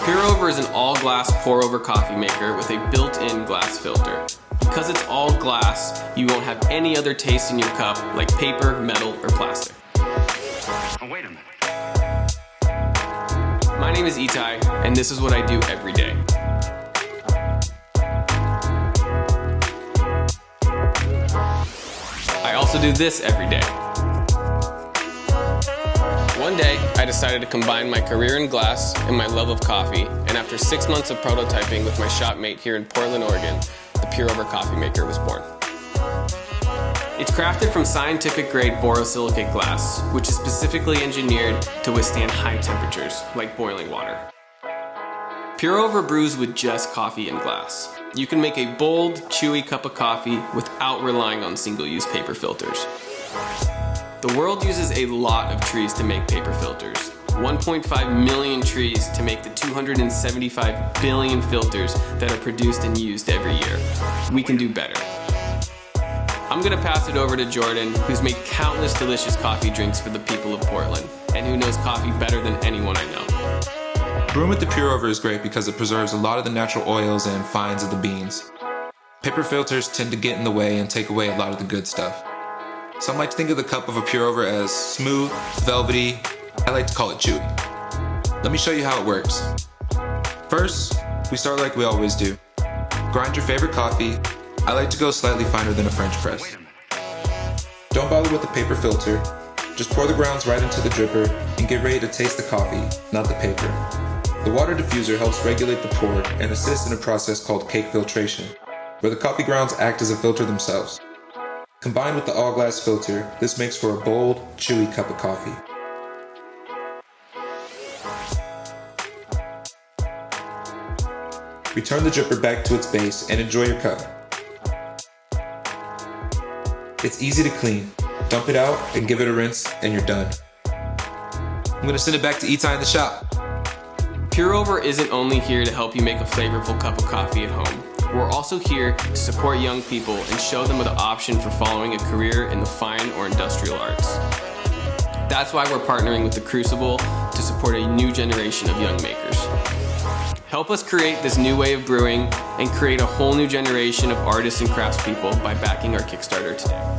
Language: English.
Pour Over is an all-glass pour-over coffee maker with a built-in glass filter. Because it's all glass, you won't have any other taste in your cup like paper, metal, or plastic. Oh, wait a minute. My name is Itai, and this is what I do every day. I also do this every day. One day, I decided to combine my career in glass and my love of coffee, and after 6 months of prototyping with my shop mate here in Portland, Oregon, the Pour Over coffee maker was born. It's crafted from scientific-grade borosilicate glass, which is specifically engineered to withstand high temperatures, like boiling water. Pour Over brews with just coffee and glass. You can make a bold, chewy cup of coffee without relying on single-use paper filters. The world uses a lot of trees to make paper filters. 1.5 million trees to make the 275 billion filters that are produced and used every year. We can do better. I'm gonna pass it over to Jordan, who's made countless delicious coffee drinks for the people of Portland, and who knows coffee better than anyone I know. Brewing with the Pour Over is great because it preserves a lot of the natural oils and fines of the beans. Paper filters tend to get in the way and take away a lot of the good stuff. Some like to think of the cup of a Pour Over as smooth, velvety. I like to call it chewy. Let me show you how it works. First, we start like we always do. Grind your favorite coffee. I like to go slightly finer than a French press. Don't bother with the paper filter. Just pour the grounds right into the dripper and get ready to taste the coffee, not the paper. The water diffuser helps regulate the pour and assists in a process called cake filtration, where the coffee grounds act as a filter themselves. Combined with the all-glass filter, this makes for a bold, chewy cup of coffee. Return the dripper back to its base and enjoy your cup. It's easy to clean. Dump it out and give it a rinse and you're done. I'm gonna send it back to Itai in the shop. Pour Over isn't only here to help you make a flavorful cup of coffee at home. We're also here to support young people and show them the option for following a career in the fine or industrial arts. That's why we're partnering with The Crucible to support a new generation of young makers. Help us create this new way of brewing and create a whole new generation of artists and craftspeople by backing our Kickstarter today.